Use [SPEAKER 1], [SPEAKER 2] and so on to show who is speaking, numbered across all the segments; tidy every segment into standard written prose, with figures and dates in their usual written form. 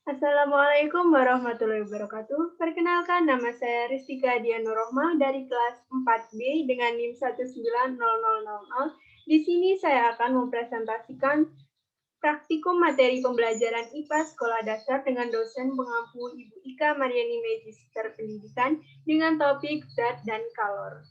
[SPEAKER 1] Assalamualaikum warahmatullahi wabarakatuh. Perkenalkan, nama saya Ristika Dianurohmah dari kelas 4B dengan NIM 1900000. Di sini saya akan mempresentasikan praktikum materi pembelajaran IPA Sekolah Dasar dengan dosen pengampu Ibu Ika Mariani Magister Pendidikan dengan topik zat dan kalor.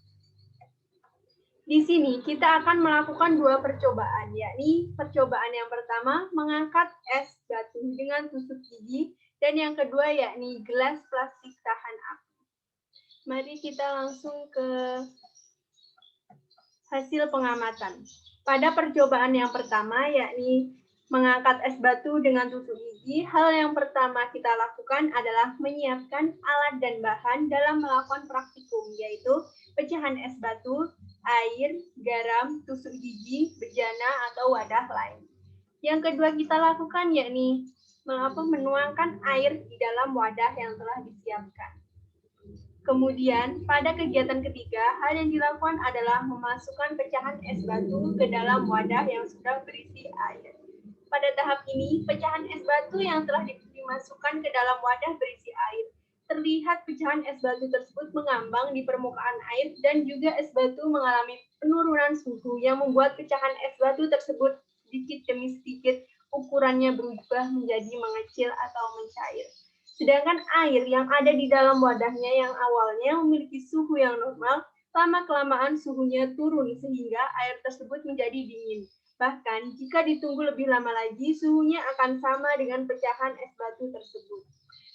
[SPEAKER 1] Di sini kita akan melakukan dua percobaan, yakni percobaan yang pertama mengangkat es batu dengan tusuk gigi, dan yang kedua yakni gelas plastik tahan api. Mari kita langsung ke hasil pengamatan. Pada percobaan yang pertama, yakni mengangkat es batu dengan tusuk gigi, hal yang pertama kita lakukan adalah menyiapkan alat dan bahan dalam melakukan praktikum, yaitu pecahan es batu, air, garam, tusuk gigi, bejana, atau wadah lain. Yang kedua kita lakukan yakni menuangkan air di dalam wadah yang telah disiapkan. Kemudian, pada kegiatan ketiga, hal yang dilakukan adalah memasukkan pecahan es batu ke dalam wadah yang sudah berisi air. Pada tahap ini, pecahan es batu yang telah dimasukkan ke dalam wadah berisi air. Terlihat pecahan es batu tersebut mengambang di permukaan air dan juga es batu mengalami penurunan suhu yang membuat pecahan es batu tersebut sedikit demi sedikit ukurannya berubah menjadi mengecil atau mencair. Sedangkan air yang ada di dalam wadahnya yang awalnya memiliki suhu yang normal, lama-kelamaan suhunya turun sehingga air tersebut menjadi dingin. Bahkan jika ditunggu lebih lama lagi, suhunya akan sama dengan pecahan es batu tersebut.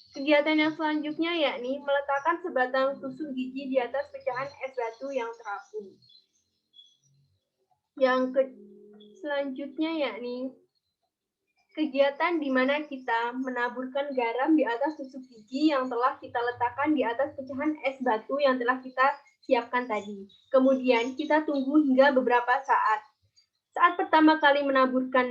[SPEAKER 1] Kegiatan yang selanjutnya yakni meletakkan sebatang tusuk gigi di atas pecahan es batu yang terapung. Selanjutnya yakni kegiatan di mana kita menaburkan garam di atas tusuk gigi yang telah kita letakkan di atas pecahan es batu yang telah kita siapkan tadi. Kemudian kita tunggu hingga beberapa saat. Saat pertama kali menaburkan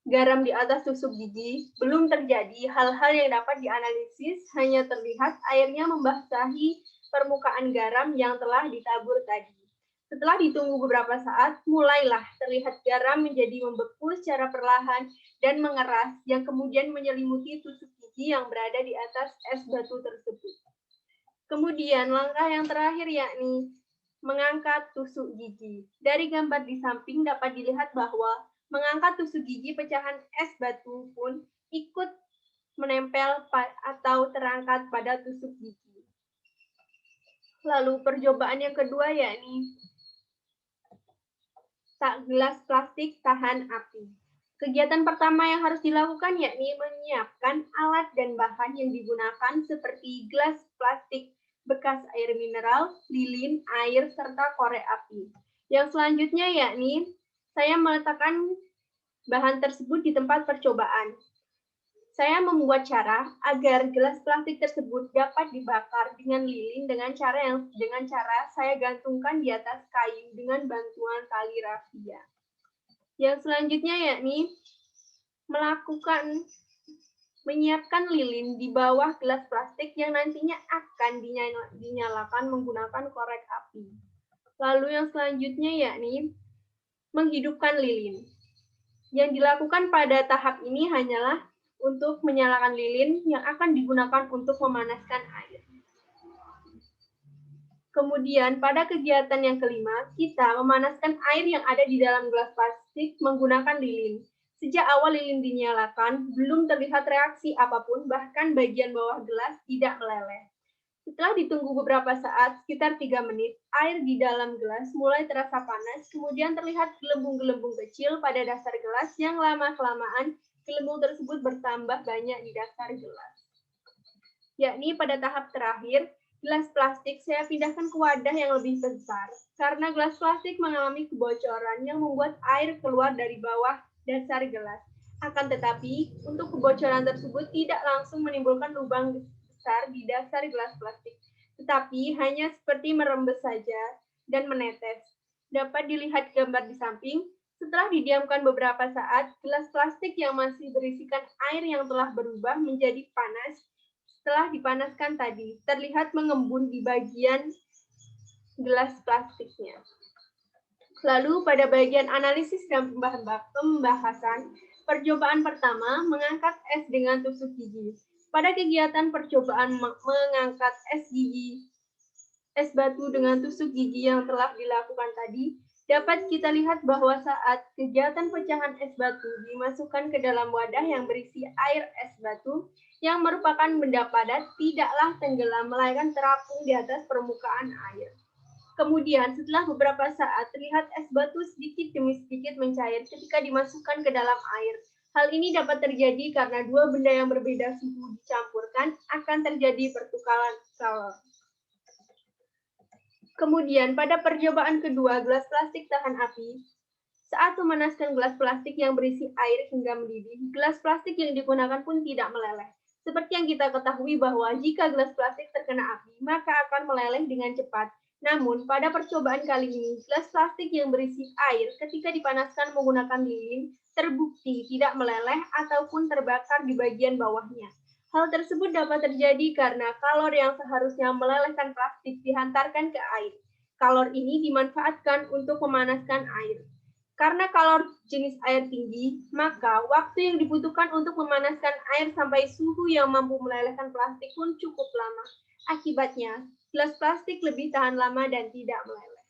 [SPEAKER 1] garam di atas tusuk gigi, belum terjadi hal-hal yang dapat dianalisis, hanya terlihat airnya membasahi permukaan garam yang telah ditabur tadi. Setelah ditunggu beberapa saat, mulailah terlihat garam menjadi membeku secara perlahan dan mengeras, yang kemudian menyelimuti tusuk gigi yang berada di atas es batu tersebut. Kemudian langkah yang terakhir yakni mengangkat tusuk gigi. Dari gambar di samping dapat dilihat bahwa mengangkat tusuk gigi pecahan es batu pun ikut menempel atau terangkat pada tusuk gigi. Lalu percobaan yang kedua yakni gelas plastik tahan api. Kegiatan pertama yang harus dilakukan yakni menyiapkan alat dan bahan yang digunakan seperti gelas plastik bekas air mineral, lilin, air, serta korek api. Yang selanjutnya yakni saya meletakkan bahan tersebut di tempat percobaan. Saya membuat cara agar gelas plastik tersebut dapat dibakar dengan lilin dengan cara saya gantungkan di atas kayu dengan bantuan tali rafia. Yang selanjutnya yakni menyiapkan lilin di bawah gelas plastik yang nantinya akan dinyalakan menggunakan korek api. Lalu yang selanjutnya yakni menghidupkan lilin. Yang dilakukan pada tahap ini hanyalah untuk menyalakan lilin yang akan digunakan untuk memanaskan air. Kemudian pada kegiatan yang kelima, kita memanaskan air yang ada di dalam gelas plastik menggunakan lilin. Sejak awal lilin dinyalakan, belum terlihat reaksi apapun, bahkan bagian bawah gelas tidak meleleh. Setelah ditunggu beberapa saat, sekitar 3 menit, air di dalam gelas mulai terasa panas, kemudian terlihat gelembung-gelembung kecil pada dasar gelas yang lama-kelamaan gelembung tersebut bertambah banyak di dasar gelas. Yakni pada tahap terakhir, gelas plastik saya pindahkan ke wadah yang lebih besar, karena gelas plastik mengalami kebocoran yang membuat air keluar dari bawah dasar gelas. Akan tetapi, untuk kebocoran tersebut tidak langsung menimbulkan lubang besar di dasar gelas plastik, tetapi hanya seperti merembes saja dan menetes. Dapat dilihat gambar di samping, setelah didiamkan beberapa saat, gelas plastik yang masih berisikan air yang telah berubah menjadi panas. Setelah dipanaskan tadi, terlihat mengembun di bagian gelas plastiknya. Lalu pada bagian analisis dan pembahasan, percobaan pertama mengangkat es dengan tusuk gigi. Pada kegiatan percobaan mengangkat es batu dengan tusuk gigi yang telah dilakukan tadi, dapat kita lihat bahwa saat kegiatan pecahan es batu dimasukkan ke dalam wadah yang berisi air es batu, yang merupakan benda padat, tidaklah tenggelam, melainkan terapung di atas permukaan air. Kemudian setelah beberapa saat, terlihat es batu sedikit demi sedikit mencair ketika dimasukkan ke dalam air. Hal ini dapat terjadi karena dua benda yang berbeda suhu dicampurkan, akan terjadi pertukaran kalor. Kemudian pada percobaan kedua, gelas plastik tahan api. Saat memanaskan gelas plastik yang berisi air hingga mendidih, gelas plastik yang digunakan pun tidak meleleh. Seperti yang kita ketahui bahwa jika gelas plastik terkena api, maka akan meleleh dengan cepat. Namun, pada percobaan kali ini, gelas plastik yang berisi air ketika dipanaskan menggunakan lilin terbukti tidak meleleh ataupun terbakar di bagian bawahnya. Hal tersebut dapat terjadi karena kalor yang seharusnya melelehkan plastik dihantarkan ke air. Kalor ini dimanfaatkan untuk memanaskan air. Karena kalor jenis air tinggi, maka waktu yang dibutuhkan untuk memanaskan air sampai suhu yang mampu melelehkan plastik pun cukup lama. Akibatnya, gelas plastik lebih tahan lama dan tidak meleleh.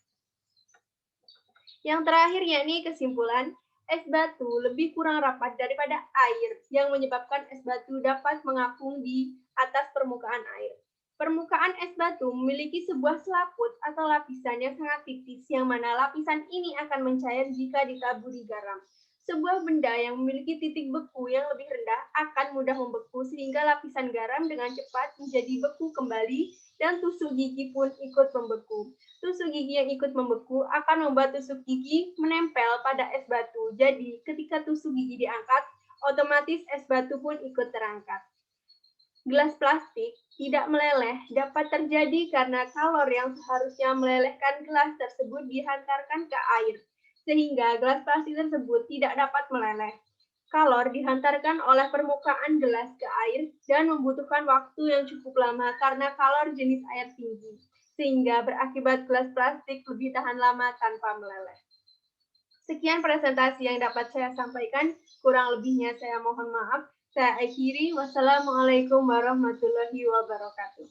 [SPEAKER 1] Yang terakhir yakni kesimpulan, es batu lebih kurang rapat daripada air yang menyebabkan es batu dapat mengapung di atas permukaan air. Permukaan es batu memiliki sebuah selaput atau lapisan yang sangat tipis, yang mana lapisan ini akan mencair jika ditaburi garam. Sebuah benda yang memiliki titik beku yang lebih rendah akan mudah membeku, sehingga lapisan garam dengan cepat menjadi beku kembali, dan tusuk gigi pun ikut membeku. Tusuk gigi yang ikut membeku akan membuat tusuk gigi menempel pada es batu. Jadi, ketika tusuk gigi diangkat, otomatis es batu pun ikut terangkat. Gelas plastik tidak meleleh dapat terjadi karena kalor yang seharusnya melelehkan gelas tersebut dihantarkan ke air, sehingga gelas plastik tersebut tidak dapat meleleh. Kalor dihantarkan oleh permukaan gelas ke air dan membutuhkan waktu yang cukup lama karena kalor jenis air tinggi, sehingga berakibat gelas plastik lebih tahan lama tanpa meleleh. Sekian presentasi yang dapat saya sampaikan, kurang lebihnya saya mohon maaf. Saya akhiri. Wassalamualaikum warahmatullahi wabarakatuh.